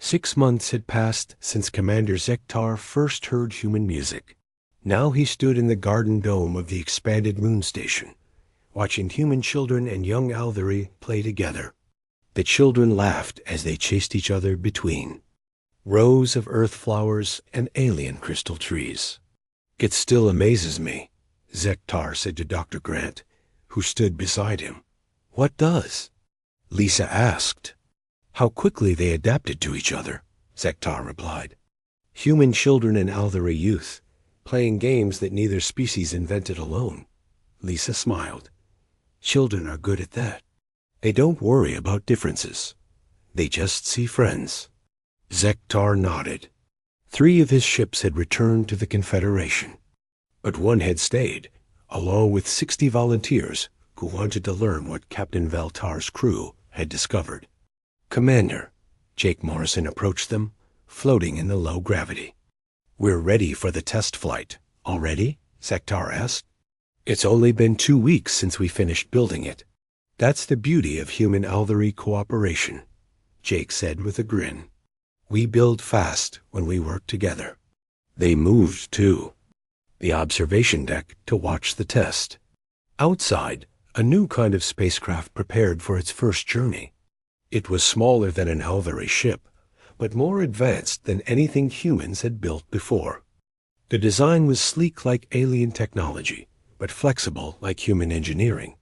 6 months had passed since Commander Zektar first heard human music. Now he stood in the garden dome of the expanded moon station, watching human children and young Althari play together. The children laughed as they chased each other between rows of earth flowers and alien crystal trees. "It still amazes me," Zektar said to Dr. Grant, who stood beside him. "What does?" Lisa asked. "How quickly they adapted to each other," Zektar replied. "Human children and Althari youth, playing games that neither species invented alone." Lisa smiled. "Children are good at that. They don't worry about differences. They just see friends." Zektar nodded. 3 of his ships had returned to the Confederation, but one had stayed, along with 60 volunteers who wanted to learn what Captain Veltar's crew had discovered. "Commander," Jake Morrison approached them, floating in the low gravity. "We're ready for the test flight. Already?" Zektar asked. "It's only been 2 weeks since we finished building it." "That's the beauty of human Althari cooperation," Jake said with a grin. "We build fast when we work together." They moved, too, the observation deck to watch the test. Outside, a new kind of spacecraft prepared for its first journey. It was smaller than an Althari ship, but more advanced than anything humans had built before. The design was sleek like alien technology, but flexible like human engineering.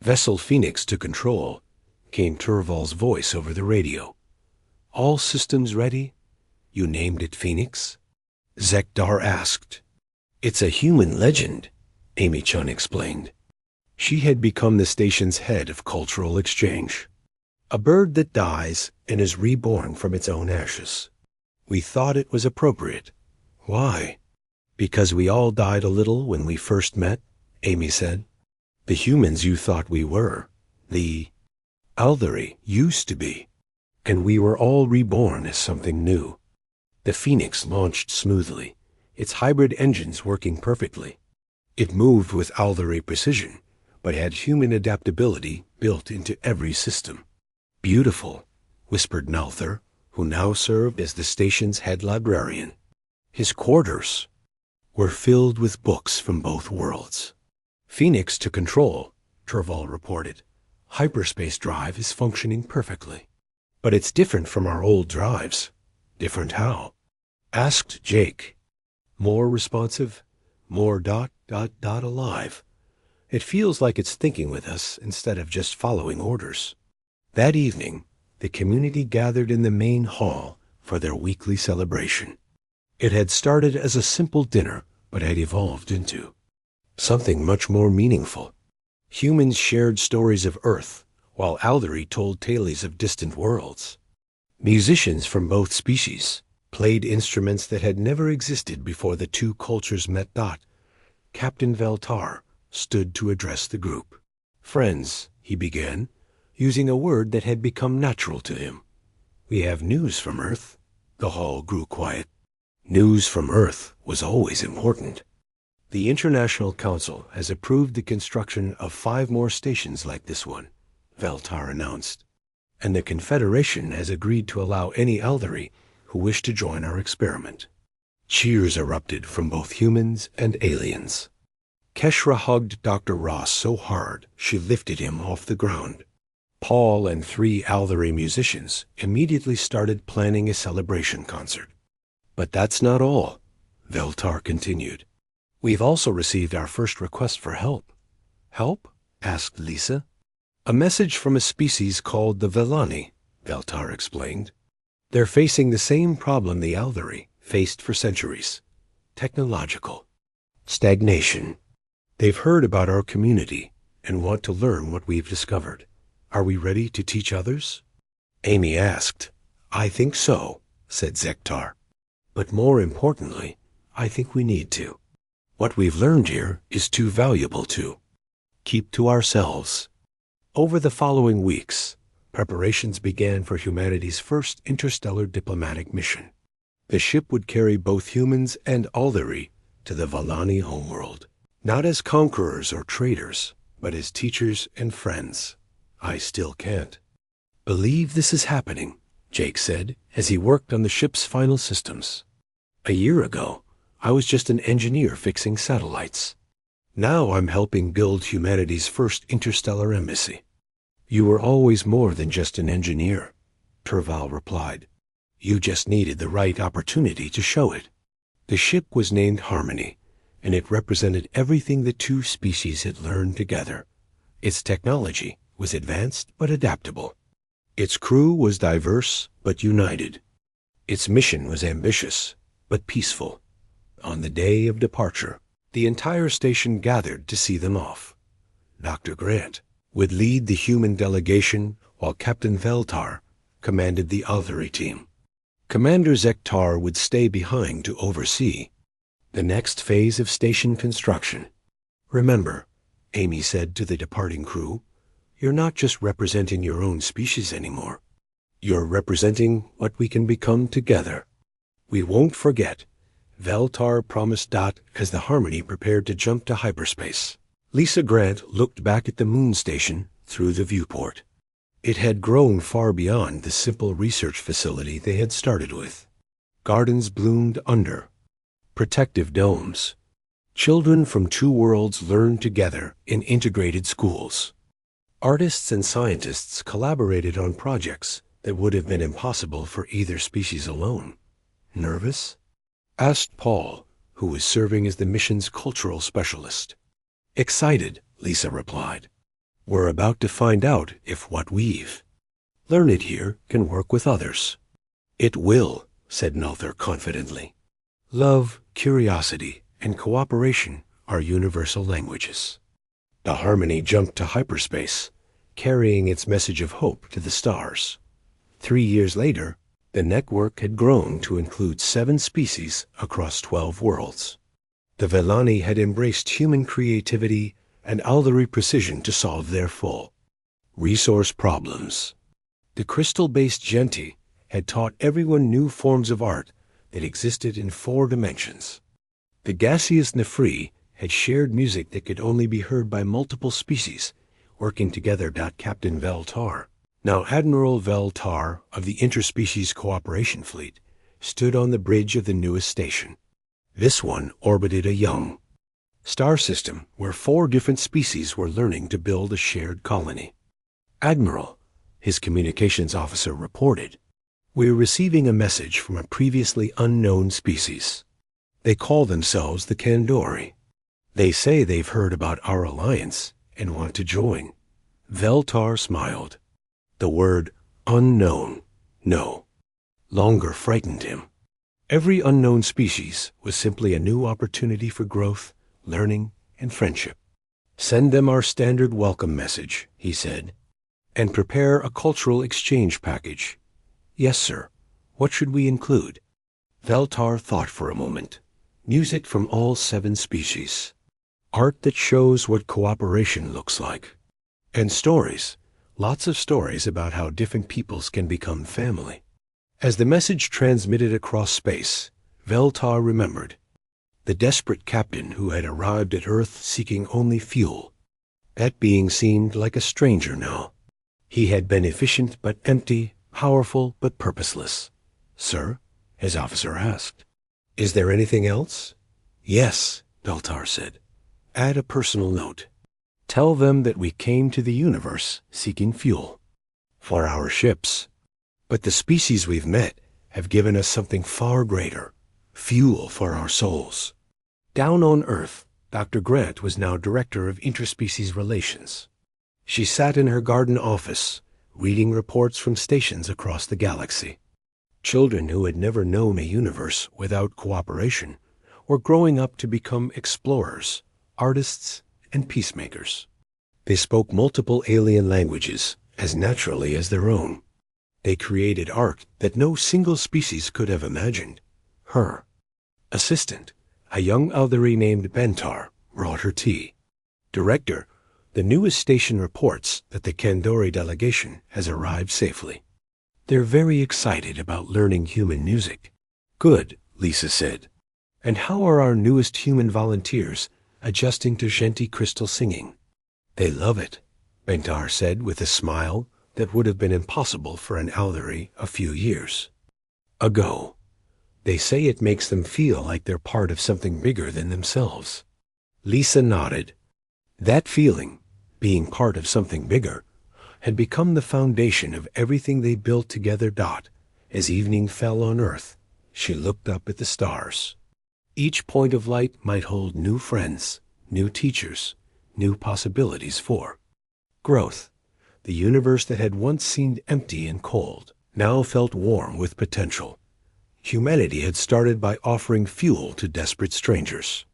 "Vessel Phoenix to control," came Turval's voice over the radio. "All systems ready?" "You named it Phoenix?" Zektar asked. "It's a human legend," Amy Chun explained. She had become the station's head of cultural exchange. "A bird that dies and is reborn from its own ashes. We thought it was appropriate." "Why?" "Because we all died a little when we first met," Amy said. "The humans you thought we were, the Althari used to be, and we were all reborn as something new." The Phoenix launched smoothly, its hybrid engines working perfectly. It moved with Althari precision, but had human adaptability built into every system. "Beautiful," whispered Nalthar, who now served as the station's head librarian. His quarters were filled with books from both worlds. "Phoenix to control," Turval reported. "Hyperspace drive is functioning perfectly." "But it's different from our old drives." "Different how?" asked Jake. "More responsive, more ... alive. It feels like it's thinking with us instead of just following orders." That evening, the community gathered in the main hall for their weekly celebration. It had started as a simple dinner, but had evolved into something much more meaningful. Humans shared stories of Earth, while Althari told tales of distant worlds. Musicians from both species played instruments that had never existed before the 2 cultures met. Captain Veltar stood to address the group. "Friends," he began, using a word that had become natural to him. "We have news from Earth." The hall grew quiet. News from Earth was always important. "The International Council has approved the construction of 5 more stations like this one," Veltar announced. "And the Confederation has agreed to allow any Althari who wish to join our experiment." Cheers erupted from both humans and aliens. Keshra hugged Dr. Ross so hard she lifted him off the ground. Paul and 3 Althari musicians immediately started planning a celebration concert. "But that's not all," Veltar continued. "We've also received our first request for help." "Help?" asked Lisa. "A message from a species called the Vellani," Veltar explained. "They're facing the same problem the Althari faced for centuries. Technological stagnation. They've heard about our community and want to learn what we've discovered. Are we ready to teach others?" Amy asked. "I think so," said Zektar. "But more importantly, I think we need to. What we've learned here is too valuable to keep to ourselves." Over the following weeks, preparations began for humanity's first interstellar diplomatic mission. The ship would carry both humans and Althari to the Vellani homeworld, not as conquerors or traders, but as teachers and friends. I still can't believe this is happening, Jake said as he worked on the ship's final systems. "A year ago, I was just an engineer fixing satellites. Now I'm helping build humanity's first interstellar embassy." "You were always more than just an engineer," Terval replied. "You just needed the right opportunity to show it." The ship was named Harmony, and it represented everything the two species had learned together. Its technology was advanced but adaptable. Its crew was diverse but united. Its mission was ambitious but peaceful. On the day of departure, the entire station gathered to see them off. Dr. Grant would lead the human delegation while Captain Veltar commanded the Althari team. Commander Zektar would stay behind to oversee the next phase of station construction. "Remember," Amy said to the departing crew, "you're not just representing your own species anymore. You're representing what we can become together." "We won't forget," Veltar promised Dot as the Harmony prepared to jump to hyperspace. Lisa Grant looked back at the moon station through the viewport. It had grown far beyond the simple research facility they had started with. Gardens bloomed under protective domes. Children from two worlds learned together in integrated schools. Artists and scientists collaborated on projects that would have been impossible for either species alone. "Nervous?" asked Paul, who was serving as the mission's cultural specialist. "Excited," Lisa replied. "We're about to find out if what we've learned here can work with others." "It will," said Nalthar confidently. "Love, curiosity, and cooperation are universal languages." The Harmony jumped to hyperspace, carrying its message of hope to the stars. 3 years later, the network had grown to include 7 species across 12 worlds. The Vellani had embraced human creativity and Aldari precision to solve their full resource problems. The crystal-based Genti had taught everyone new forms of art that existed in 4 dimensions. The gaseous Nefri had shared music that could only be heard by multiple species, working together. Captain Veltar, now Admiral Veltar of the Interspecies Cooperation Fleet, stood on the bridge of the newest station. This one orbited a young star system where 4 different species were learning to build a shared colony. "Admiral," his communications officer reported, "we're receiving a message from a previously unknown species. They call themselves the Kandori. They say they've heard about our alliance and want to join." Veltar smiled. The word unknown no longer frightened him. Every unknown species was simply a new opportunity for growth, learning, and friendship. "Send them our standard welcome message," he said, "and prepare a cultural exchange package." "Yes, sir. What should we include?" Veltar thought for a moment. "Music from all 7 species. Art that shows what cooperation looks like. And stories. Lots of stories about how different peoples can become family." As the message transmitted across space, Veltar remembered the desperate captain who had arrived at Earth seeking only fuel. That being seemed like a stranger now. He had been efficient but empty, powerful but purposeless. "Sir?" his officer asked. "Is there anything else?" "Yes," Veltar said. "Add a personal note. Tell them that we came to the universe seeking fuel for our ships. But the species we've met have given us something far greater, fuel for our souls." Down on Earth, Dr. Grant was now Director of Interspecies Relations. She sat in her garden office, reading reports from stations across the galaxy. Children who had never known a universe without cooperation were growing up to become explorers, artists, and peacemakers. They spoke multiple alien languages as naturally as their own. They created art that no single species could have imagined. Her assistant, a young Aldari named Bentar, brought her tea. "Director, the newest station reports that the Kandori delegation has arrived safely. They're very excited about learning human music." "Good," Lisa said. "And how are our newest human volunteers adjusting to Genti crystal singing?" "They love it," Bentar said with a smile that would have been impossible for an Aldery a few years ago. They say it makes them feel like they're part of something bigger than themselves. Lisa nodded. That feeling, being part of something bigger, had become the foundation of everything they built together. As evening fell on Earth, she looked up at the stars. Each point of light might hold new friends, new teachers, new possibilities for growth. The universe that had once seemed empty and cold now felt warm with potential. Humanity had started by offering fuel to desperate strangers.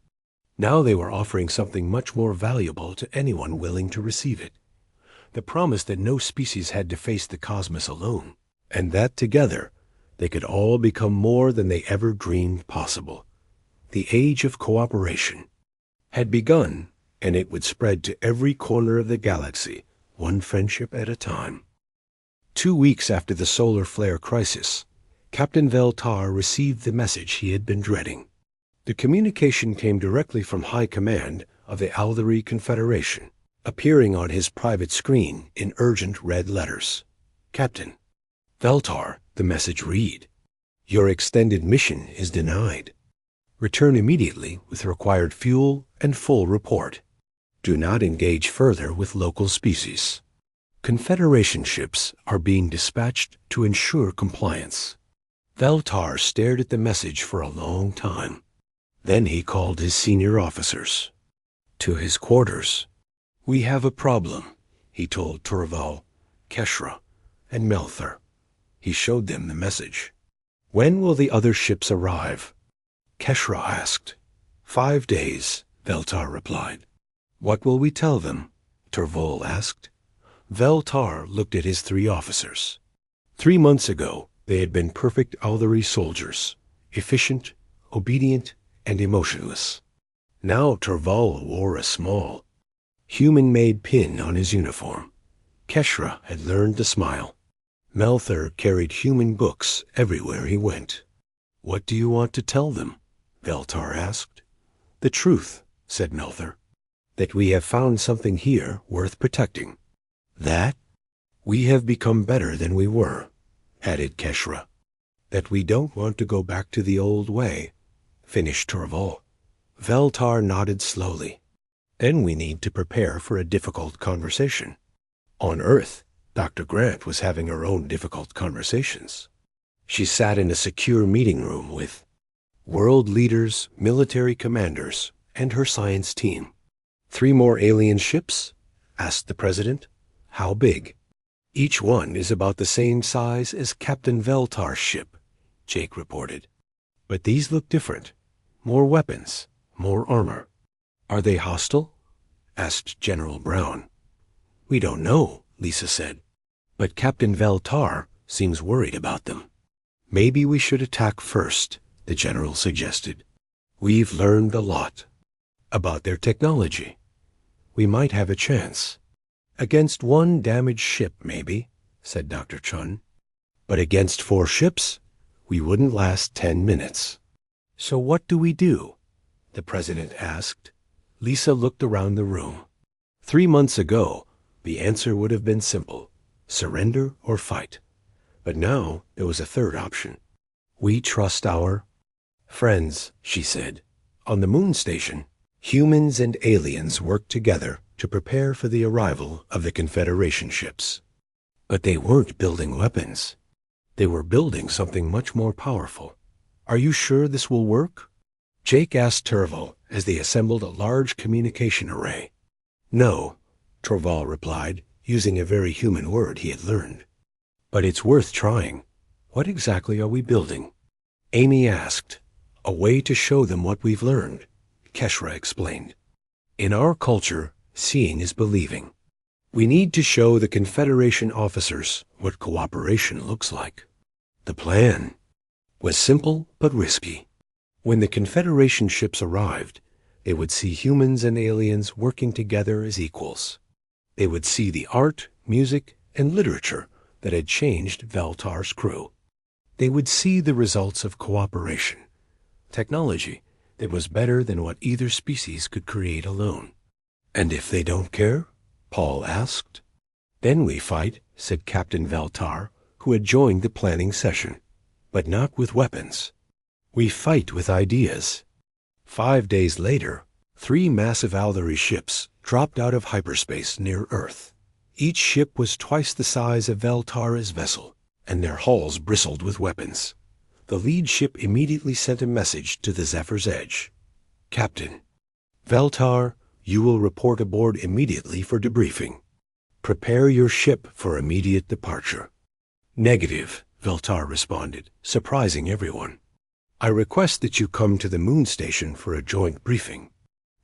Now they were offering something much more valuable to anyone willing to receive it. The promise that no species had to face the cosmos alone, and that together they could all become more than they ever dreamed possible. The age of cooperation had begun, and it would spread to every corner of the galaxy, one friendship at a time. 2 weeks after the solar flare crisis, Captain Veltar received the message he had been dreading. The communication came directly from High Command of the Aldery Confederation, appearing on his private screen in urgent red letters. Captain Veltar, the message read, "Your extended mission is denied. Return immediately with required fuel and full report. Do not engage further with local species. Confederation ships are being dispatched to ensure compliance." Veltar stared at the message for a long time. Then he called his senior officers to his quarters. "We have a problem," he told Turval, Keshra, and Melthar. He showed them the message. "When will the other ships arrive?" Keshra asked. 5 days, Veltar replied. "What will we tell them?" Turval asked. Veltar looked at his 3 officers. 3 months ago, they had been perfect Aldery soldiers, efficient, obedient, and emotionless. Now Turval wore a small, human-made pin on his uniform. Keshra had learned to smile. Melthar carried human books everywhere he went. "What do you want to tell them?" Veltar asked. "The truth," said Melthar. "That we have found something here worth protecting. That we have become better than we were," added Keshra. "That we don't want to go back to the old way," finished Turval. Veltar nodded slowly. "Then we need to prepare for a difficult conversation." On Earth, Dr. Grant was having her own difficult conversations. She sat in a secure meeting room with world leaders, military commanders, and her science team. 3 more alien ships?" asked the president. "How big?" "Each one is about the same size as Captain Veltar's ship," Jake reported. "But these look different. More weapons, more armor." "Are they hostile?" asked General Brown. "We don't know," Lisa said. "But Captain Veltar seems worried about them." "Maybe we should attack first," the general suggested. "We've learned a lot about their technology. We might have a chance." "Against 1 damaged ship, maybe," said Dr. Chun. "But against 4 ships, we wouldn't last 10 minutes." "So what do we do?" the president asked. Lisa looked around the room. 3 months ago, the answer would have been simple: surrender or fight. But now there was a third option. "We trust our friends," she said. "On the moon station, humans and aliens worked together to prepare for the arrival of the Confederation ships. But they weren't building weapons. They were building something much more powerful. Are you sure this will work?" Jake asked Turval as they assembled a large communication array. "No," Turval replied, using a very human word he had learned. "But it's worth trying. What exactly are we building?" Amy asked. "A way to show them what we've learned," Keshra explained. "In our culture, seeing is believing. We need to show the Confederation officers what cooperation looks like." The plan was simple but risky. When the Confederation ships arrived, they would see humans and aliens working together as equals. They would see the art, music, and literature that had changed Veltar's crew. They would see the results of cooperation, technology that was better than what either species could create alone. "And if they don't care?" Paul asked. "Then we fight said Captain Veltar, who had joined the planning session. "But not with weapons. We fight with ideas." 5 days later, 3 massive Aldery ships dropped out of hyperspace near Earth. Each ship was twice the size of Veltar's vessel, and their hulls bristled with weapons. The lead ship immediately sent a message to the Zephyr's Edge. "Captain, Veltar, you will report aboard immediately for debriefing. Prepare your ship for immediate departure." "Negative," Veltar responded, surprising everyone. "I request that you come to the moon station for a joint briefing.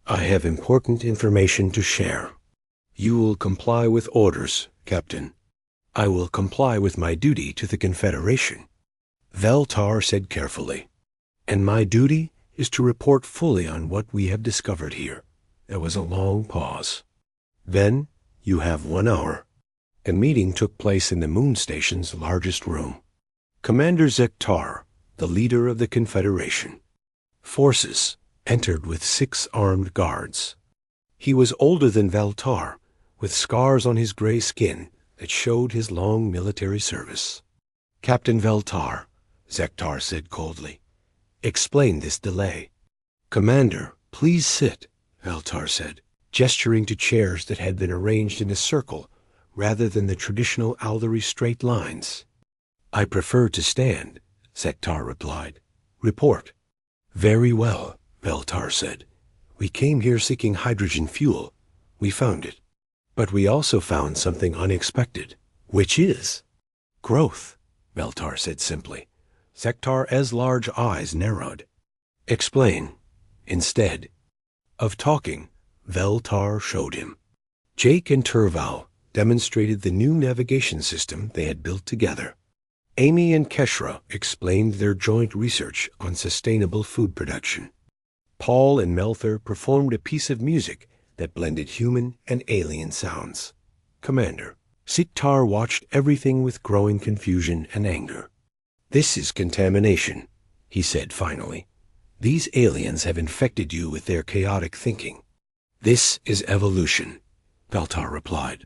I have important information to share." "You will comply with orders, Captain." "I will comply with my duty to the Confederation," Veltar said carefully. "And my duty is to report fully on what we have discovered here." There was a long pause. "Then you have 1 hour." A meeting took place in the moon station's largest room. Commander Zektar, the leader of the Confederation. Forces entered with 6 armed guards. He was older than Veltar, with scars on his gray skin that showed his long military service. "Captain Veltar," Zektar said coldly, "explain this delay." "Commander, please sit," Veltar said, gesturing to chairs that had been arranged in a circle rather than the traditional Aldery straight lines. "I prefer to stand," Zektar replied. "Report." "Very well," Veltar said. "We came here seeking hydrogen fuel. We found it. But we also found something unexpected." "Which is?" "Growth," Veltar said simply. Zektar's large eyes narrowed. "Explain." Instead of talking, Veltar showed him. Jake and Turval demonstrated the new navigation system they had built together. Amy and Keshra explained their joint research on sustainable food production. Paul and Melther performed a piece of music that blended human and alien sounds. Commander, Siktar watched everything with growing confusion and anger. "This is contamination," he said finally. "These aliens have infected you with their chaotic thinking." "This is evolution," Veltar replied.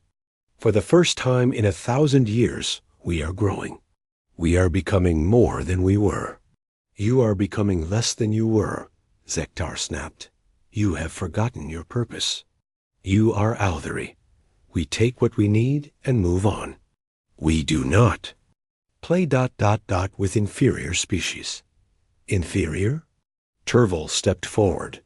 "For the first time in 1,000 years, we are growing. We are becoming more than we were." "You are becoming less than you were," Zektar snapped. "You have forgotten your purpose. You are Aldery. We take what we need and move on." "We do not." "Play ... with inferior species." "Inferior?" Turval stepped forward.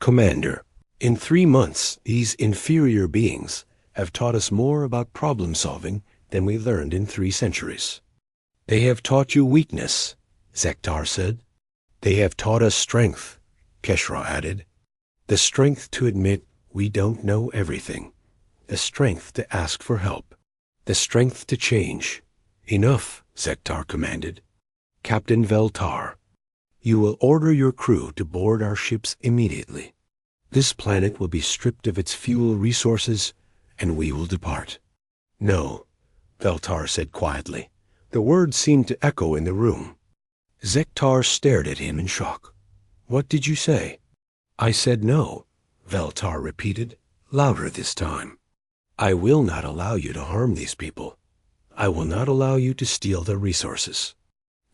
"Commander, in 3 months, these inferior beings have taught us more about problem solving than we learned in 3 centuries. "They have taught you weakness," Zektar said. "They have taught us strength," Keshra added. "The strength to admit we don't know everything. The strength to ask for help. The strength to change." "Enough," Zektar commanded. "Captain Veltar, you will order your crew to board our ships immediately. This planet will be stripped of its fuel resources, and we will depart." "No," Veltar said quietly. The words seemed to echo in the room. Zektar stared at him in shock. "What did you say?" "I said no," Veltar repeated, louder this time. "I will not allow you to harm these people. I will not allow you to steal their resources.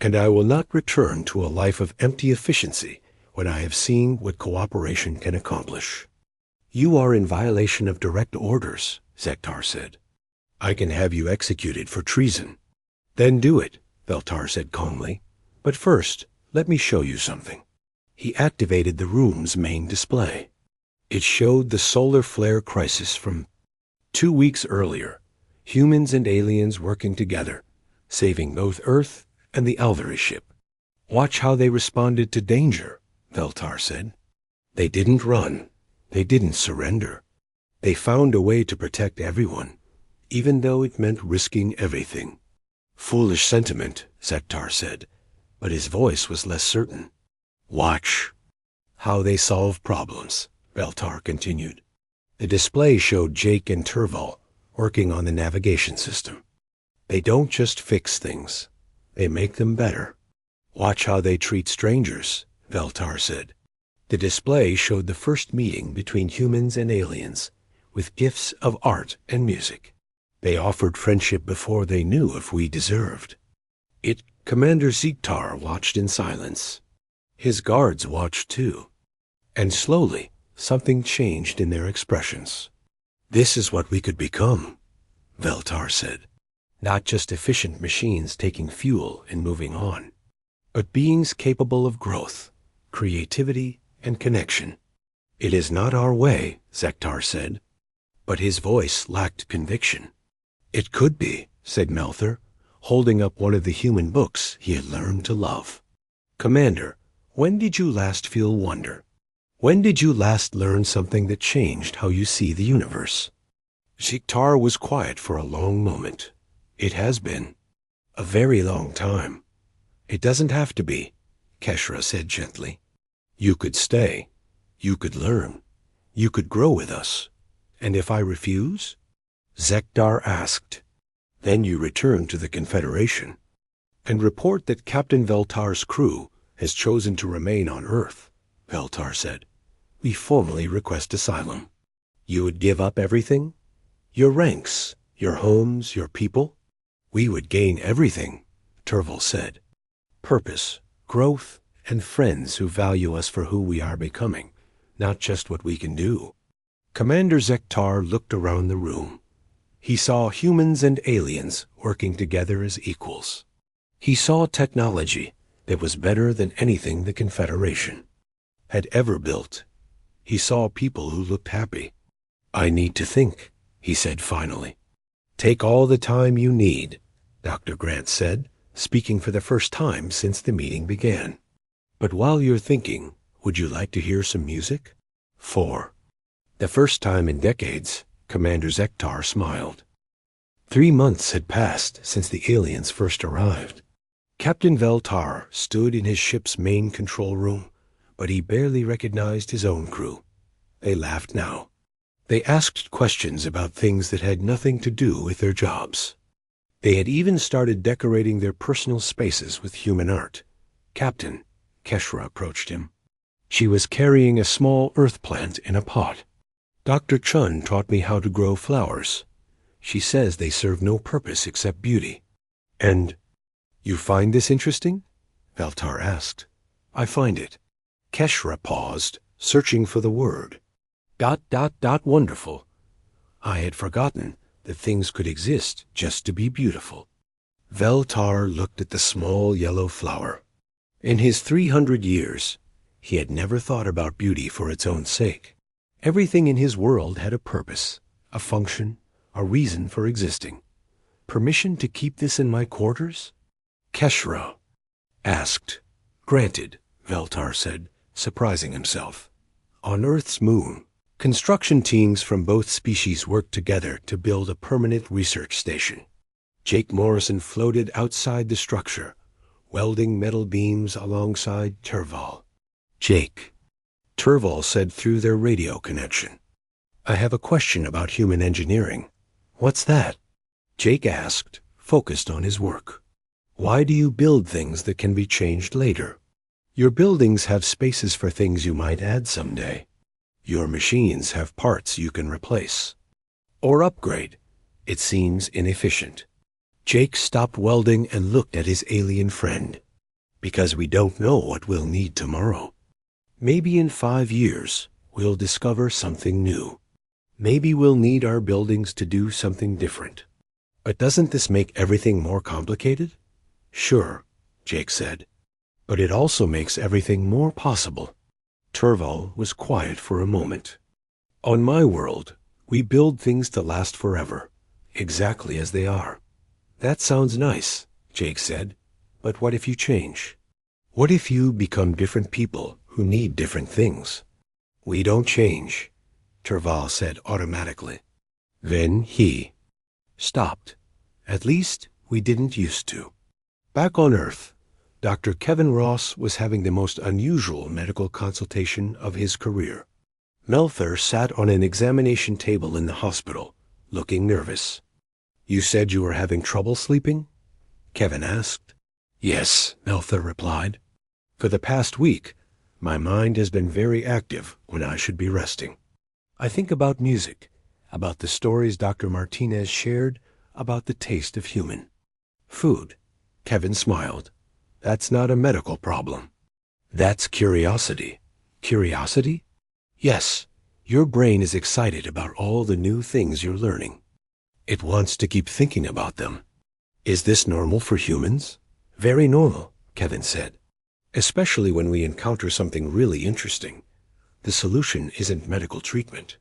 And I will not return to a life of empty efficiency when I have seen what cooperation can accomplish." "You are in violation of direct orders," Zektar said. "I can have you executed for treason." "Then do it," Veltar said calmly. "But first, let me show you something." He activated the room's main display. It showed the solar flare crisis from 2 weeks earlier, humans and aliens working together, saving both Earth and the Aldery ship. "Watch how they responded to danger," Veltar said. "They didn't run. They didn't surrender. They found a way to protect everyone, even though it meant risking everything." "Foolish sentiment," Zektar said, but his voice was less certain. "Watch how they solve problems," Veltar continued. The display showed Jake and Turval working on the navigation system. "They don't just fix things. They make them better." "Watch how they treat strangers," Veltar said. The display showed the first meeting between humans and aliens, with gifts of art and music. They offered friendship before they knew if we deserved it. Commander Zektar watched in silence. His guards watched too. And slowly, something changed in their expressions. This is what we could become, Veltar said. Not just efficient machines taking fuel and moving on, but beings capable of growth, creativity, and connection. It is not our way, Zektar said, but his voice lacked conviction. It could be, said Melther, holding up one of the human books he had learned to love. Commander, when did you last feel wonder? When did you last learn something that changed how you see the universe? Zektar was quiet for a long moment. It has been a very long time. It doesn't have to be, Keshra said gently. You could stay. You could learn. You could grow with us. And if I refuse? Zektar asked. Then you return to the Confederation and report that Captain Veltar's crew has chosen to remain on Earth, Veltar said. We formally request asylum. You would give up everything? Your ranks, your homes, your people? We would gain everything, Terval said. Purpose, growth, and friends who value us for who we are becoming, not just what we can do. Commander Zektar looked around the room. He saw humans and aliens working together as equals. He saw technology that was better than anything the Confederation had ever built. He saw people who looked happy. I need to think, he said finally. Take all the time you need, Dr. Grant said, speaking for the first time since the meeting began. But while you're thinking, would you like to hear some music? 4. The first time in decades, Commander Zektar smiled. 3 months had passed since the aliens first arrived. Captain Veltar stood in his ship's main control room, but he barely recognized his own crew. They laughed now. They asked questions about things that had nothing to do with their jobs. They had even started decorating their personal spaces with human art. Captain, Keshra approached him. She was carrying a small earth plant in a pot. Dr. Chun taught me how to grow flowers. She says they serve no purpose except beauty. And you find this interesting? Veltar asked. I find it. Keshra paused, searching for the word. ... Wonderful. I had forgotten that things could exist just to be beautiful. Veltar looked at the small yellow flower. In his 300 years, he had never thought about beauty for its own sake. Everything in his world had a purpose, a function, a reason for existing. Permission to keep this in my quarters? Keshra asked. Granted, Veltar said, surprising himself. On Earth's moon, construction teams from both species worked together to build a permanent research station. Jake Morrison floated outside the structure, welding metal beams alongside Terval. Jake, Terval said through their radio connection. I have a question about human engineering. What's that? Jake asked, focused on his work. Why do you build things that can be changed later? Your buildings have spaces for things you might add someday. Your machines have parts you can replace or upgrade. It seems inefficient. Jake stopped welding and looked at his alien friend. Because we don't know what we'll need tomorrow. Maybe in 5 years, we'll discover something new. Maybe we'll need our buildings to do something different. But doesn't this make everything more complicated? Sure, Jake said. But it also makes everything more possible. Terval was quiet for a moment. On my world, we build things to last forever, exactly as they are. That sounds nice, Jake said. But what if you change? What if you become different people who need different things? We don't change, Terval said automatically. Then he stopped. At least we didn't used to. Back on Earth, Dr. Kevin Ross was having the most unusual medical consultation of his career. Melther sat on an examination table in the hospital, looking nervous. You said you were having trouble sleeping? Kevin asked. Yes, Melther replied. For the past week, my mind has been very active when I should be resting. I think about music, about the stories Dr. Martinez shared, about the taste of human food. Kevin smiled. That's not a medical problem. That's curiosity. Curiosity? Yes. Your brain is excited about all the new things you're learning. It wants to keep thinking about them. Is this normal for humans? Very normal, Kevin said. Especially when we encounter something really interesting. The solution isn't medical treatment.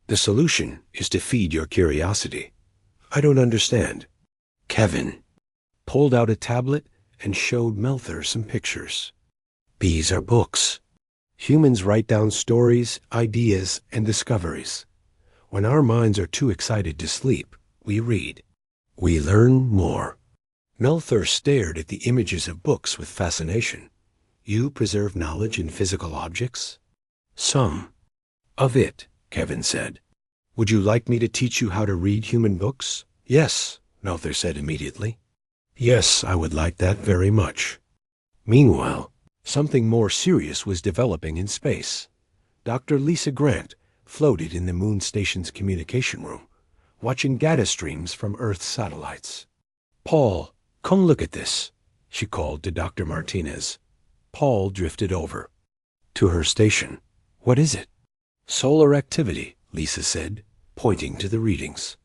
The solution is to feed your curiosity. I don't understand. Kevin pulled out a tablet and showed Melther some pictures. These are books. Humans write down stories, ideas, and discoveries. When our minds are too excited to sleep, we read. We learn more. Melther stared at the images of books with fascination. You preserve knowledge in physical objects? Some of it, Kevin said. Would you like me to teach you how to read human books? Yes, Melther said immediately. Yes, I would like that very much. Meanwhile, something more serious was developing in space. Dr. Lisa Grant floated in the moon station's communication room, watching data streams from Earth's satellites. Paul, come look at this, she called to Dr. Martinez. Paul drifted over to her station. What is it? Solar activity, Lisa said, pointing to the readings.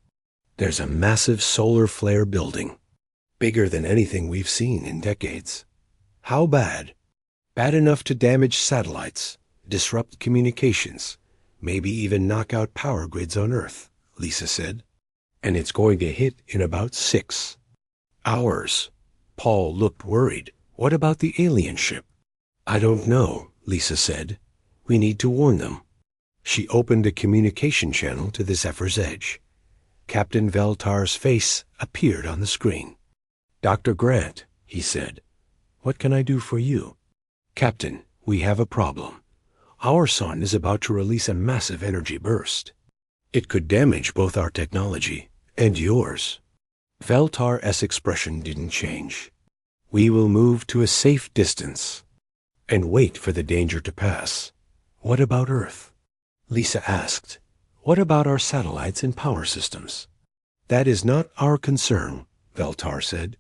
There's a massive solar flare building, bigger than anything we've seen in decades. How bad? Bad enough to damage satellites, disrupt communications, maybe even knock out power grids on Earth, Lisa said. And it's going to hit in about 6 hours. Paul looked worried. What about the alien ship? I don't know, Lisa said. We need to warn them. She opened a communication channel to the Zephyr's Edge. Captain Veltar's face appeared on the screen. Dr. Grant, he said. What can I do for you? Captain, we have a problem. Our sun is about to release a massive energy burst. It could damage both our technology and yours. Veltar's expression didn't change. We will move to a safe distance and wait for the danger to pass. What about Earth? Lisa asked. What about our satellites and power systems? That is not our concern, Veltar said.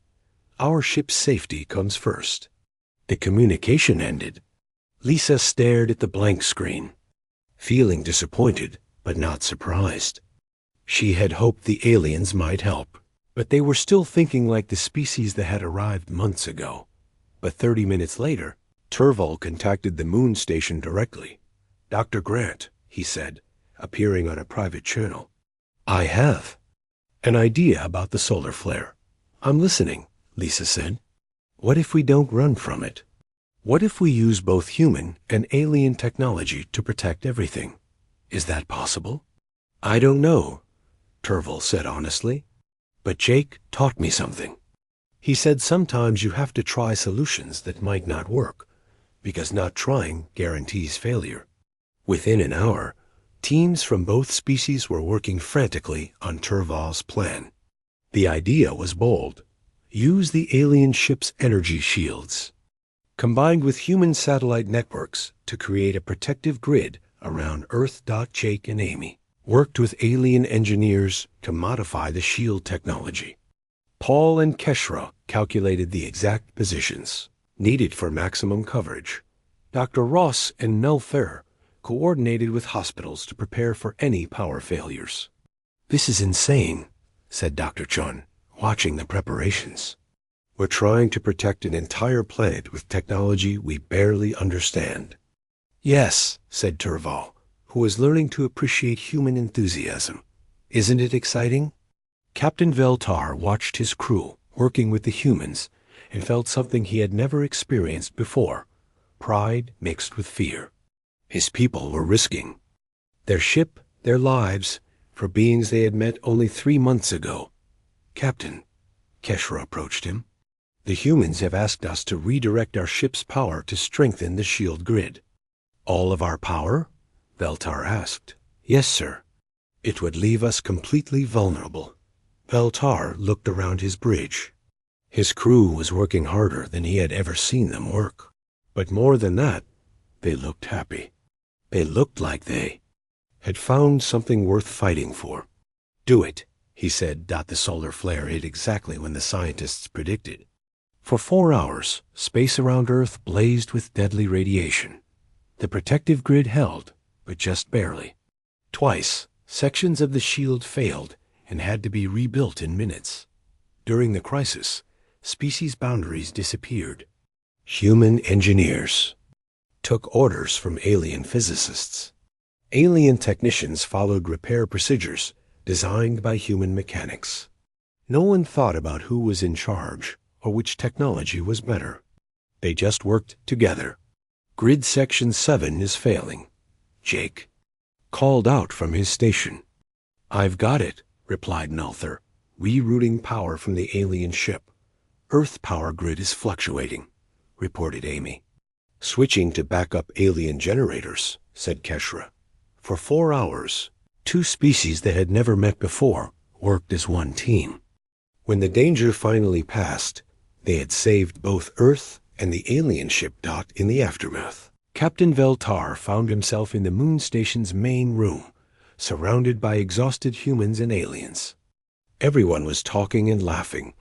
Our ship's safety comes first. The communication ended. Lisa stared at the blank screen, feeling disappointed but not surprised. She had hoped the aliens might help, but they were still thinking like the species that had arrived months ago. But 30 minutes later, Turval contacted the moon station directly. Dr. Grant, he said, appearing on a private channel. I have an idea about the solar flare. I'm listening, Lisa said. What if we don't run from it? What if we use both human and alien technology to protect everything? Is that possible? I don't know, Turval said honestly. But Jake taught me something. He said sometimes you have to try solutions that might not work, because not trying guarantees failure. Within an hour, teams from both species were working frantically on Turval's plan. The idea was bold. Use the alien ship's energy shields, combined with human satellite networks to create a protective grid around Earth. Jake and Amy worked with alien engineers to modify the shield technology. Paul and Keshra calculated the exact positions needed for maximum coverage. Dr. Ross and Melther coordinated with hospitals to prepare for any power failures. This is insane, said Dr. Chun, watching the preparations. We're trying to protect an entire planet with technology we barely understand. Yes, said Turval, who was learning to appreciate human enthusiasm. Isn't it exciting? Captain Veltar watched his crew working with the humans and felt something he had never experienced before, pride mixed with fear. His people were risking their ship, their lives, for beings they had met only 3 months ago. Captain, Keshra approached him. The humans have asked us to redirect our ship's power to strengthen the shield grid. All of our power? Veltar asked. Yes, sir. It would leave us completely vulnerable. Veltar looked around his bridge. His crew was working harder than he had ever seen them work. But more than that, they looked happy. They looked like they had found something worth fighting for. Do it, he said. The solar flare hit exactly when the scientists predicted. For 4 hours, space around Earth blazed with deadly radiation. The protective grid held, but just barely. Twice, sections of the shield failed and had to be rebuilt in minutes. During the crisis, species boundaries disappeared. Human engineers took orders from alien physicists. Alien technicians followed repair procedures designed by human mechanics. No one thought about who was in charge or which technology was better. They just worked together. Grid Section 7 is failing. Jake called out from his station. I've got it, replied Nalthur, rerouting power from the alien ship. Earth power grid is fluctuating, reported Amy. Switching to backup alien generators, said Keshra. For 4 hours, 2 species that had never met before worked as one team. When the danger finally passed, they had saved both Earth and the alien ship. In the aftermath, Captain Veltar found himself in the moon station's main room, surrounded by exhausted humans and aliens. Everyone was talking and laughing,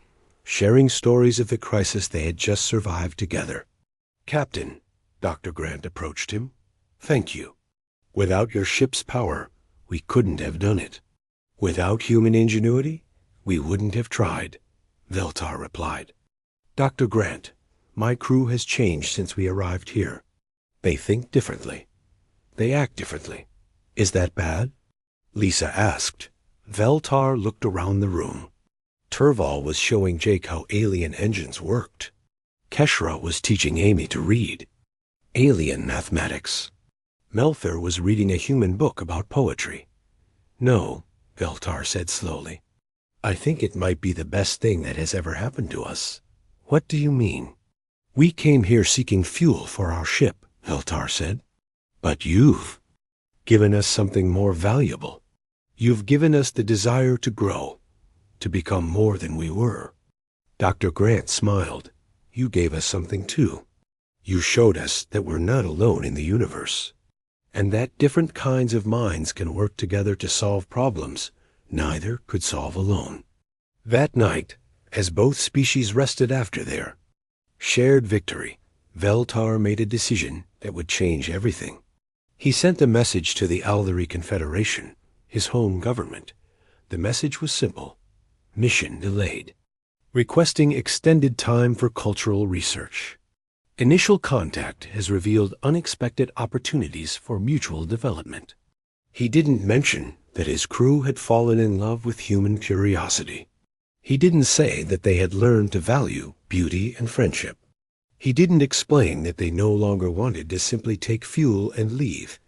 sharing stories of the crisis they had just survived together. Captain, Dr. Grant approached him. Thank you. Without your ship's power, we couldn't have done it. Without human ingenuity, we wouldn't have tried, Veltar replied. Dr. Grant, my crew has changed since we arrived here. They think differently. They act differently. Is that bad? Lisa asked. Veltar looked around the room. Turval was showing Jake how alien engines worked. Keshra was teaching Amy to read alien mathematics. Melthur was reading a human book about poetry. No, Veltar said slowly. I think it might be the best thing that has ever happened to us. What do you mean? We came here seeking fuel for our ship, Veltar said. But you've given us something more valuable. You've given us the desire to grow, to become more than we were. Dr. Grant smiled. You gave us something too. You showed us that we're not alone in the universe, and that different kinds of minds can work together to solve problems neither could solve alone. That night, as both species rested after their shared victory, Veltar made a decision that would change everything. He sent a message to the Aldari Confederation, his home government. The message was simple: mission delayed, requesting extended time for cultural research. Initial contact has revealed unexpected opportunities for mutual development. He didn't mention that his crew had fallen in love with human curiosity. He didn't say that they had learned to value beauty and friendship. He didn't explain that they no longer wanted to simply take fuel and leave.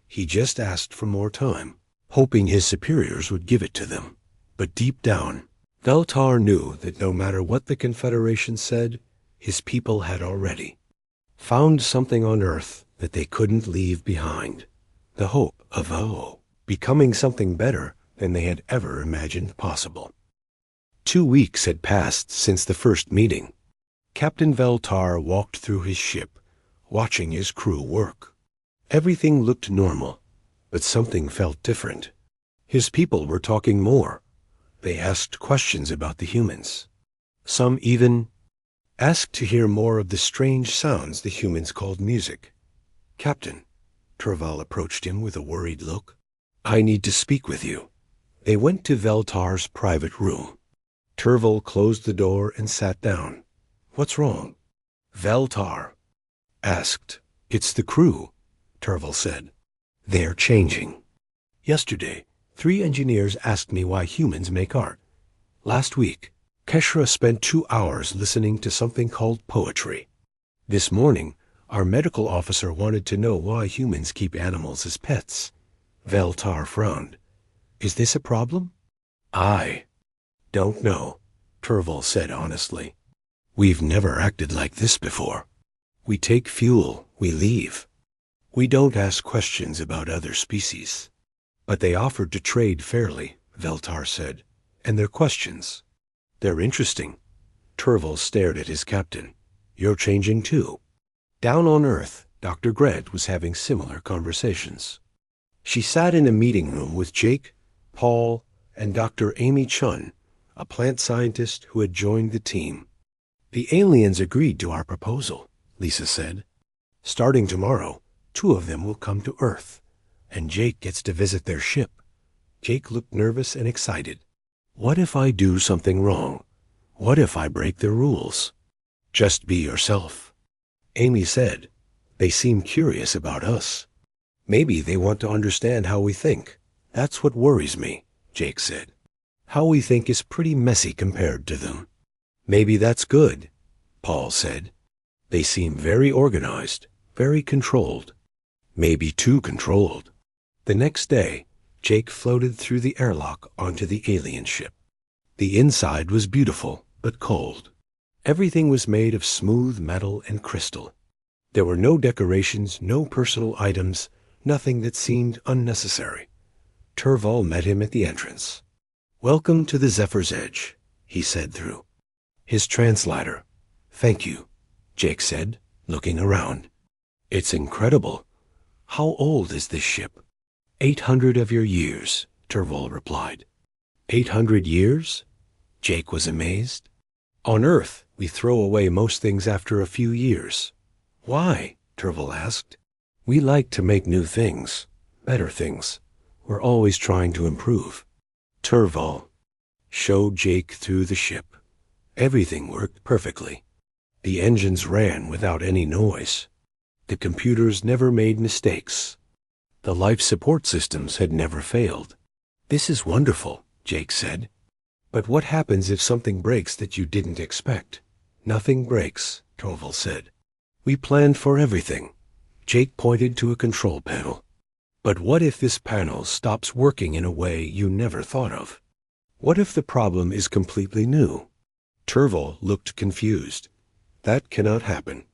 He just asked for more time, hoping his superiors would give it to them. But deep down, Veltar knew that no matter what the Confederation said, his people had already found something on Earth that they couldn't leave behind. The hope of becoming something better than they had ever imagined possible. 2 weeks had passed since the first meeting. Captain Veltar walked through his ship, watching his crew work. Everything looked normal, but something felt different. His people were talking more. They asked questions about the humans. Some even asked to hear more of the strange sounds the humans called music. Captain, Turval approached him with a worried look. I need to speak with you. They went to Veltar's private room. Turval closed the door and sat down. What's wrong? Veltar asked. It's the crew, Turval said. They're changing. Yesterday, 3 engineers asked me why humans make art. Last week, Keshra spent 2 hours listening to something called poetry. This morning, our medical officer wanted to know why humans keep animals as pets. Veltar frowned. Is this a problem? I don't know, Turval said honestly. We've never acted like this before. We take fuel, we leave. We don't ask questions about other species. But they offered to trade fairly, Veltar said, and their questions. They're interesting. Turval stared at his captain. You're changing too. Down on Earth, Dr. Grant was having similar conversations. She sat in a meeting room with Jake, Paul, and Dr. Amy Chun, a plant scientist who had joined the team. The aliens agreed to our proposal, Lisa said. Starting tomorrow, 2 of them will come to Earth, and Jake gets to visit their ship. Jake looked nervous and excited. What if I do something wrong? What if I break the rules? Just be yourself. Amy said, they seem curious about us. Maybe they want to understand how we think. That's what worries me, Jake said. How we think is pretty messy compared to them. Maybe that's good, Paul said. They seem very organized, very controlled. Maybe too controlled. The next day, Jake floated through the airlock onto the alien ship. The inside was beautiful, but cold. Everything was made of smooth metal and crystal. There were no decorations, no personal items, nothing that seemed unnecessary. Turval met him at the entrance. Welcome to the Zephyr's Edge, he said through his translator. Thank you, Jake said, looking around. It's incredible. How old is this ship? 800 of your years, Turval replied. 800 years? Jake was amazed. On Earth, we throw away most things after a few years. Why? Turval asked. We like to make new things, better things. We're always trying to improve. Turval showed Jake through the ship. Everything worked perfectly. The engines ran without any noise. The computers never made mistakes. The life support systems had never failed. This is wonderful, Jake said. But what happens if something breaks that you didn't expect? Nothing breaks, Turval said. We planned for everything. Jake pointed to a control panel. But what if this panel stops working in a way you never thought of? What if the problem is completely new? Turval looked confused. That cannot happen.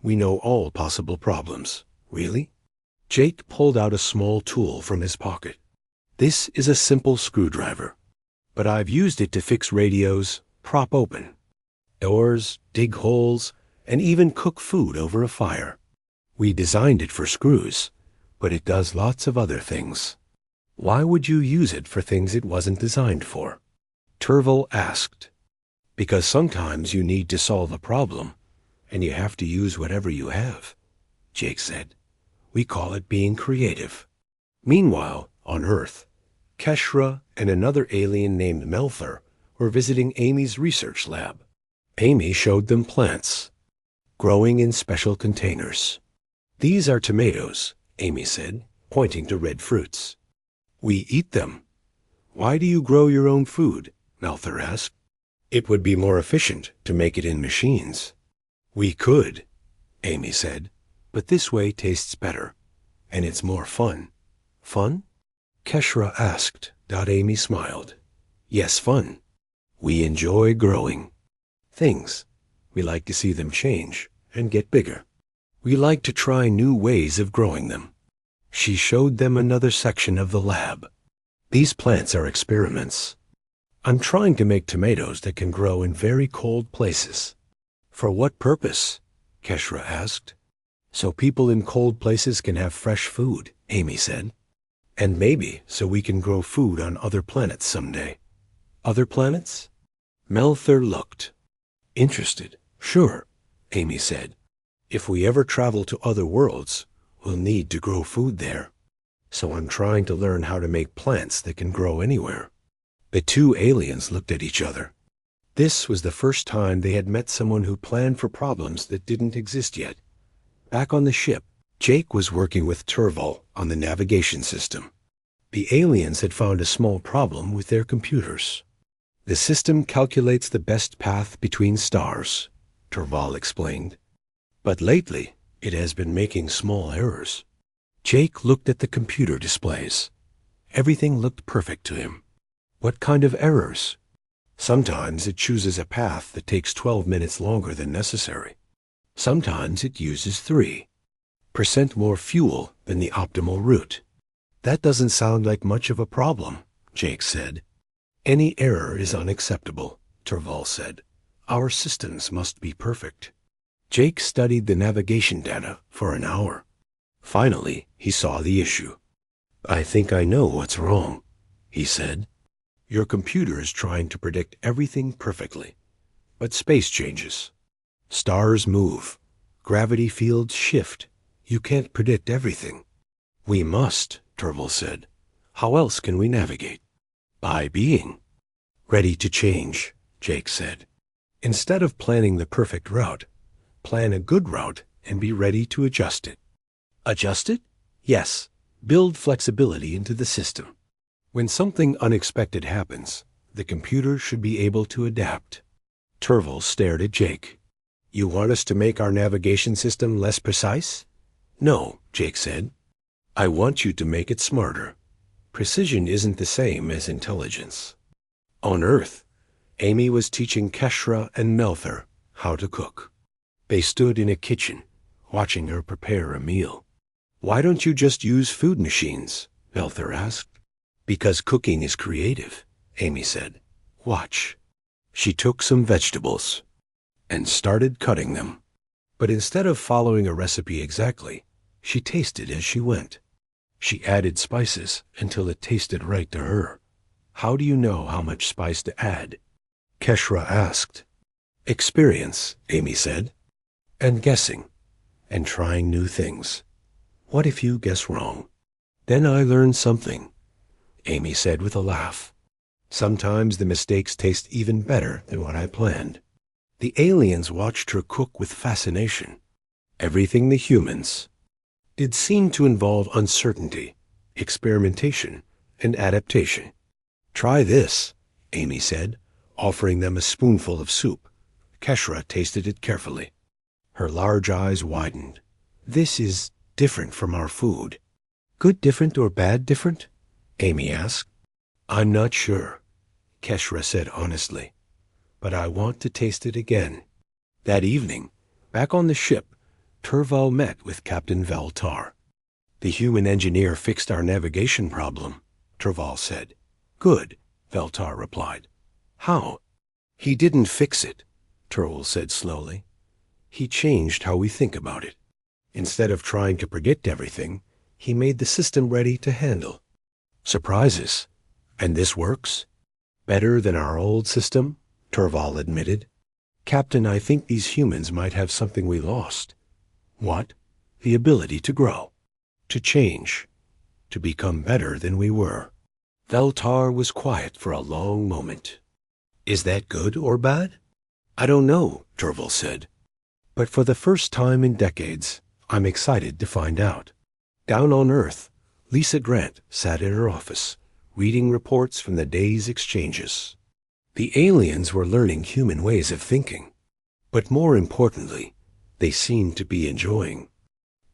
We know all possible problems. Really? Jake pulled out a small tool from his pocket. This is a simple screwdriver, but I've used it to fix radios, prop open doors, dig holes, and even cook food over a fire. We designed it for screws, but it does lots of other things. Why would you use it for things it wasn't designed for? Turval asked. Because sometimes you need to solve a problem, and you have to use whatever you have, Jake said. We call it being creative. Meanwhile, on Earth, Keshra and another alien named Melther were visiting Amy's research lab. Amy showed them plants, growing in special containers. These are tomatoes, Amy said, pointing to red fruits. We eat them. Why do you grow your own food? Melther asked. It would be more efficient to make it in machines. We could, Amy said, but this way tastes better, and it's more fun. Fun? Keshra asked. Amy smiled. Yes, fun. We enjoy growing things. We like to see them change and get bigger. We like to try new ways of growing them. She showed them another section of the lab. These plants are experiments. I'm trying to make tomatoes that can grow in very cold places. For what purpose? Keshra asked. So people in cold places can have fresh food, Amy said. And maybe so we can grow food on other planets someday. Other planets? Melther looked interested. Sure, Amy said. If we ever travel to other worlds, we'll need to grow food there. So I'm trying to learn how to make plants that can grow anywhere. The 2 aliens looked at each other. This was the first time they had met someone who planned for problems that didn't exist yet. Back on the ship, Jake was working with Turval on the navigation system. The aliens had found a small problem with their computers. The system calculates the best path between stars, Turval explained. But lately, it has been making small errors. Jake looked at the computer displays. Everything looked perfect to him. What kind of errors? Sometimes it chooses a path that takes 12 minutes longer than necessary. Sometimes it uses 3% more fuel than the optimal route. That doesn't sound like much of a problem, Jake said. Any error is unacceptable, Turval said. Our systems must be perfect. Jake studied the navigation data for an hour. Finally, he saw the issue. I think I know what's wrong, he said. Your computer is trying to predict everything perfectly. But space changes. Stars move. Gravity fields shift. You can't predict everything. We must, Terval said. How else can we navigate? By being. Ready to change, Jake said. Instead of planning the perfect route, plan a good route and be ready to adjust it. Adjust it? Yes. Build flexibility into the system. When something unexpected happens, the computer should be able to adapt. Terval stared at Jake. You want us to make our navigation system less precise? No, Jake said. I want you to make it smarter. Precision isn't the same as intelligence. On Earth, Amy was teaching Keshra and Melther how to cook. They stood in a kitchen, watching her prepare a meal. Why don't you just use food machines? Melther asked. Because cooking is creative, Amy said. Watch. She took some vegetables and started cutting them. But instead of following a recipe exactly, she tasted as she went. She added spices until it tasted right to her. How do you know how much spice to add? Keshra asked. Experience, Amy said. And guessing, and trying new things. What if you guess wrong? Then I learned something, Amy said with a laugh. Sometimes the mistakes taste even better than what I planned. The aliens watched her cook with fascination. Everything the humans did seemed to involve uncertainty, experimentation, and adaptation. Try this, Amy said, offering them a spoonful of soup. Keshra tasted it carefully. Her large eyes widened. This is different from our food. Good different or bad different? Amy asked. I'm not sure, Keshra said honestly, but I want to taste it again. That evening, back on the ship, Terval met with Captain Veltar. The human engineer fixed our navigation problem, Terval said. Good, Veltar replied. How? He didn't fix it, Terval said slowly. He changed how we think about it. Instead of trying to predict everything, he made the system ready to handle surprises. And this works? Better than our old system, Terval admitted. Captain, I think these humans might have something we lost. What? The ability to grow, to change, to become better than we were. Veltar was quiet for a long moment. Is that good or bad? I don't know, Terval said. But for the first time in decades, I'm excited to find out. Down on Earth, Lisa Grant sat in her office, reading reports from the day's exchanges. The aliens were learning human ways of thinking, but more importantly, they seemed to be enjoying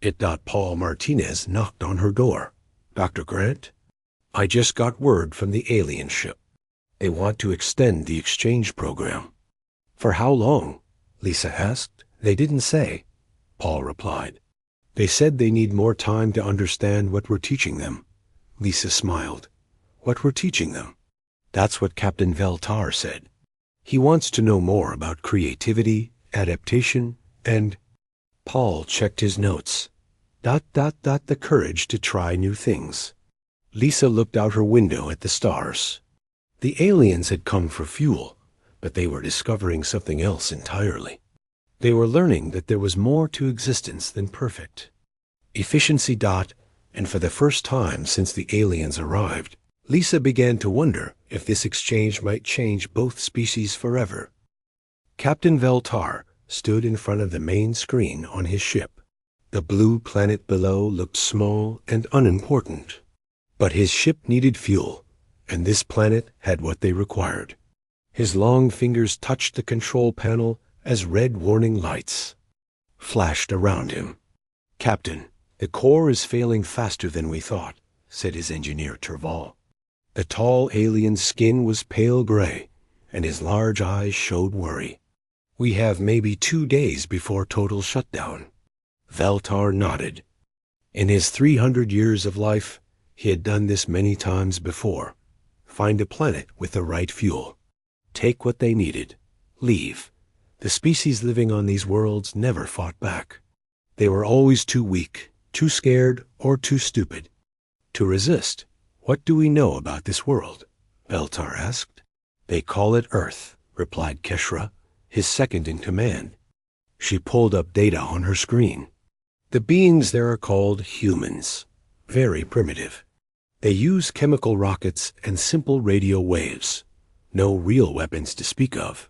it. Paul Martinez knocked on her door. Dr. Grant, I just got word from the alien ship. They want to extend the exchange program. For how long? Lisa asked. They didn't say, Paul replied. They said they need more time to understand what we're teaching them. Lisa smiled. What we're teaching them? That's what Captain Veltar said. He wants to know more about creativity, adaptation, and... Paul checked his notes. The courage to try new things. Lisa looked out her window at the stars. The aliens had come for fuel, but they were discovering something else entirely. They were learning that there was more to existence than perfect efficiency. And for the first time since the aliens arrived, Lisa began to wonder if this exchange might change both species forever. Captain Veltar stood in front of the main screen on his ship. The blue planet below looked small and unimportant. But his ship needed fuel, and this planet had what they required. His long fingers touched the control panel as red warning lights flashed around him. Captain, the core is failing faster than we thought, said his engineer Terval. The tall alien's skin was pale gray, and his large eyes showed worry. We have maybe 2 days before total shutdown. Veltar nodded. In his 300 years of life, he had done this many times before. Find a planet with the right fuel. Take what they needed. Leave. The species living on these worlds never fought back. They were always too weak, too scared, or too stupid to resist. What do we know about this world? Veltar asked. They call it Earth, replied Keshra, his second in command. She pulled up data on her screen. The beings there are called humans. Very primitive. They use chemical rockets and simple radio waves. No real weapons to speak of.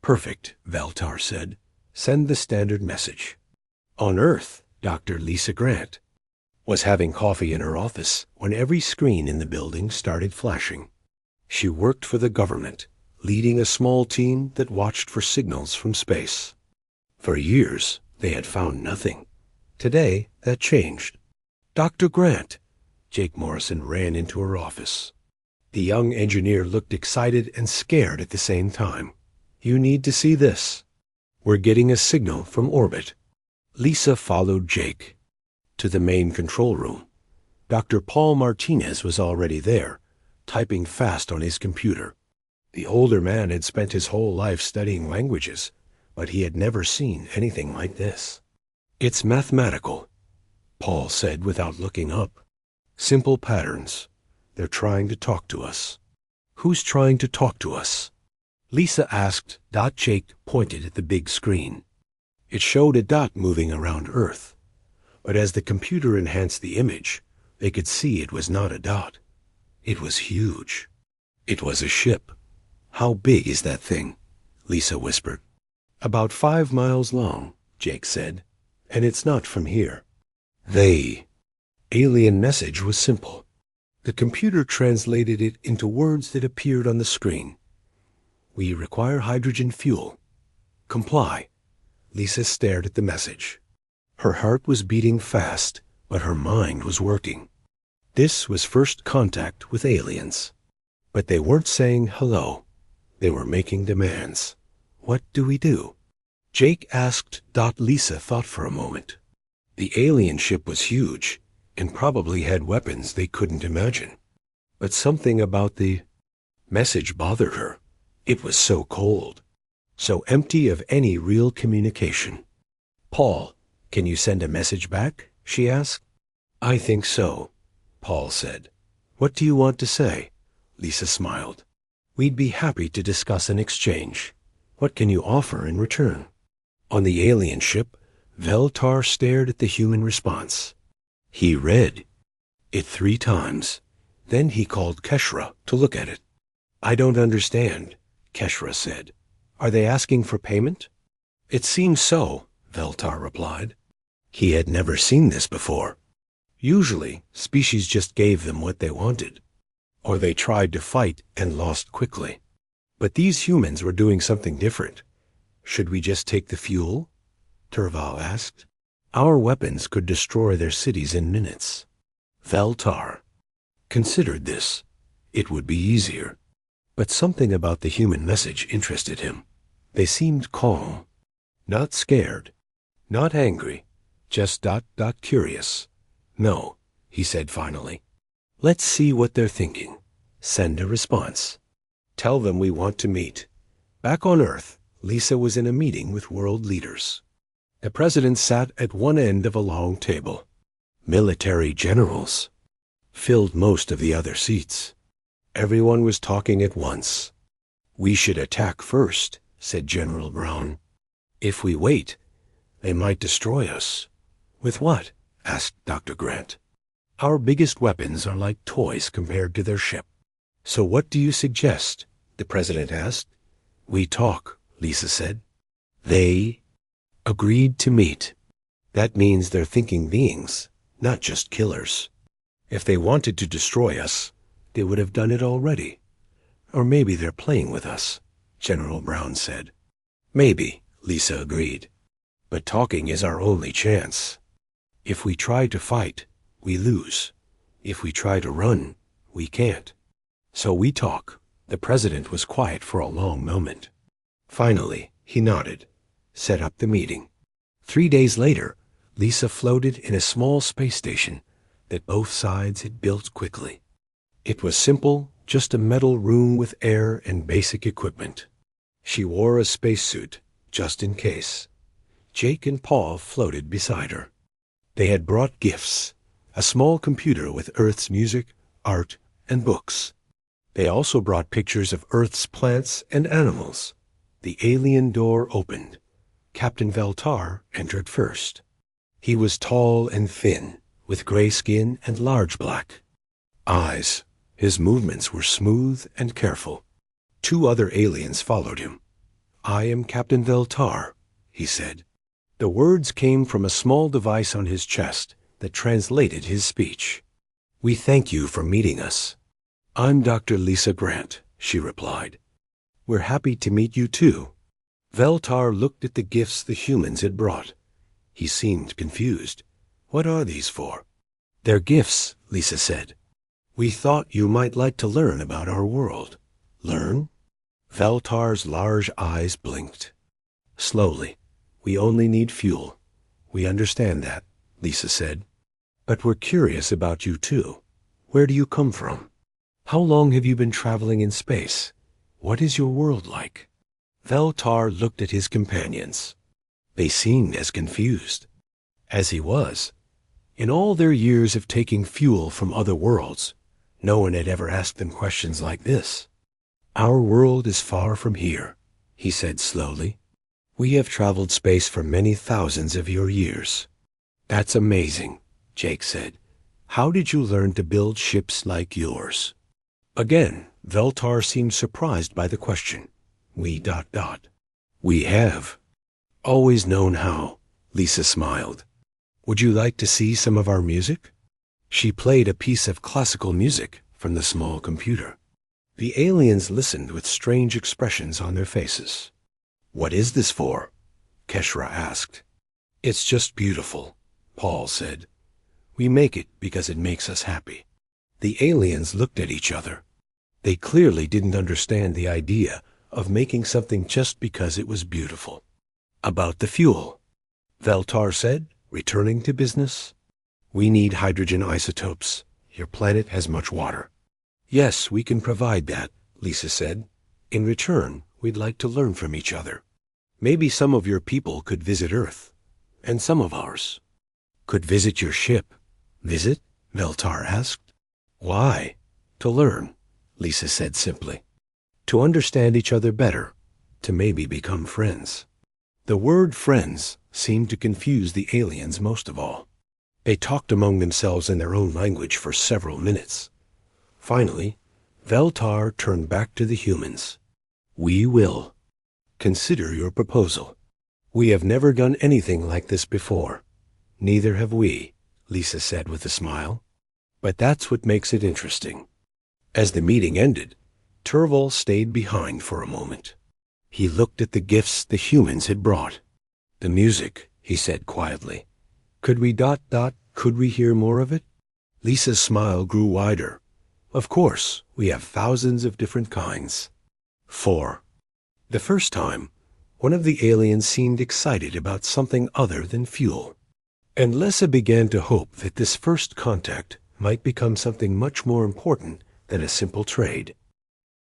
Perfect, Veltar said. Send the standard message. On Earth, Dr. Lisa Grant was having coffee in her office when every screen in the building started flashing. She worked for the government, leading a small team that watched for signals from space. For years, they had found nothing. Today, that changed. Dr. Grant! Jake Morrison ran into her office. The young engineer looked excited and scared at the same time. You need to see this. We're getting a signal from orbit. Lisa followed Jake to the main control room. Dr. Paul Martinez was already there, typing fast on his computer. The older man had spent his whole life studying languages, but he had never seen anything like this. It's mathematical, Paul said without looking up. Simple patterns. They're trying to talk to us. Who's trying to talk to us? Lisa asked. Jake pointed at the big screen. It showed a dot moving around Earth, but as the computer enhanced the image, they could see it was not a dot. It was huge. It was a ship. How big is that thing? Lisa whispered. About 5 miles long, Jake said, and it's not from here. The alien message was simple. The computer translated it into words that appeared on the screen. We require hydrogen fuel. Comply. Lisa stared at the message. Her heart was beating fast, but her mind was working. This was first contact with aliens. But they weren't saying hello. They were making demands. What do we do? Jake asked. Lisa thought for a moment. The alien ship was huge and probably had weapons they couldn't imagine. But something about the message bothered her. It was so cold, so empty of any real communication. Paul, can you send a message back? She asked. I think so, Paul said. What do you want to say? Lisa smiled. We'd be happy to discuss an exchange. What can you offer in return? On the alien ship, Veltar stared at the human response. He read it 3 times. Then he called Keshra to look at it. I don't understand, Keshra said. Are they asking for payment? It seems so, Veltar replied. He had never seen this before. Usually, species just gave them what they wanted, or they tried to fight and lost quickly. But these humans were doing something different. Should we just take the fuel? Turval asked. Our weapons could destroy their cities in minutes. Veltar considered this. It would be easier. But something about the human message interested him. They seemed calm, not scared, not angry, just curious. No, he said finally. Let's see what they're thinking. Send a response. Tell them we want to meet. Back on Earth, Lisa was in a meeting with world leaders. The president sat at one end of a long table. Military generals filled most of the other seats. Everyone was talking at once. We should attack first, said General Brown. If we wait, they might destroy us. With what? Asked Dr. Grant. Our biggest weapons are like toys compared to their ship. So what do you suggest? The president asked. We talk, Lisa said. They agreed to meet. That means they're thinking beings, not just killers. If they wanted to destroy us, they would have done it already. Or maybe they're playing with us, General Brown said. Maybe, Lisa agreed. But talking is our only chance. If we try to fight, we lose. If we try to run, we can't. So we talk. The president was quiet for a long moment. Finally, he nodded, set up the meeting. 3 days later, Lisa floated in a small space station that both sides had built quickly. It was simple, just a metal room with air and basic equipment. She wore a spacesuit, just in case. Jake and Paul floated beside her. They had brought gifts, a small computer with Earth's music, art, and books. They also brought pictures of Earth's plants and animals. The alien door opened. Captain Veltar entered first. He was tall and thin, with gray skin and large black eyes. His movements were smooth and careful. 2 other aliens followed him. "I am Captain Veltar," he said. The words came from a small device on his chest that translated his speech. "We thank you for meeting us." "I'm Dr. Lisa Grant," she replied. "We're happy to meet you too." Veltar looked at the gifts the humans had brought. He seemed confused. "What are these for?" "They're gifts," Lisa said. "We thought you might like to learn about our world." "Learn?" Veltar's large eyes blinked. Slowly. "We only need fuel." "We understand that," Lisa said. "But we're curious about you too. Where do you come from? How long have you been traveling in space? What is your world like?" Veltar looked at his companions. They seemed as confused as he was. In all their years of taking fuel from other worlds, no one had ever asked them questions like this. "Our world is far from here," he said slowly. "We have traveled space for many thousands of your years." "That's amazing," Jake said. "How did you learn to build ships like yours?" Again, Veltar seemed surprised by the question. "We ... We have always known how," Lisa smiled. "Would you like to see some of our music?" She played a piece of classical music from the small computer. The aliens listened with strange expressions on their faces. "What is this for?" Keshra asked. "It's just beautiful," Paul said. "We make it because it makes us happy." The aliens looked at each other. They clearly didn't understand the idea of making something just because it was beautiful. "About the fuel," Veltar said, returning to business. "We need hydrogen isotopes. Your planet has much water." "Yes, we can provide that," Lisa said. "In return, we'd like to learn from each other. Maybe some of your people could visit Earth, and some of ours could visit your ship." "Visit?" Veltar asked. "Why?" "To learn," Lisa said simply. "To understand each other better, to maybe become friends." The word friends seemed to confuse the aliens most of all. They talked among themselves in their own language for several minutes. Finally, Veltar turned back to the humans. "We will consider your proposal. We have never done anything like this before." "Neither have we," Lisa said with a smile. "But that's what makes it interesting." As the meeting ended, Turval stayed behind for a moment. He looked at the gifts the humans had brought. "The music," he said quietly. "Could we ... could we hear more of it?" Lisa's smile grew wider. "Of course, we have thousands of different kinds." 4. The first time, one of the aliens seemed excited about something other than fuel. And Lisa began to hope that this first contact might become something much more important than a simple trade.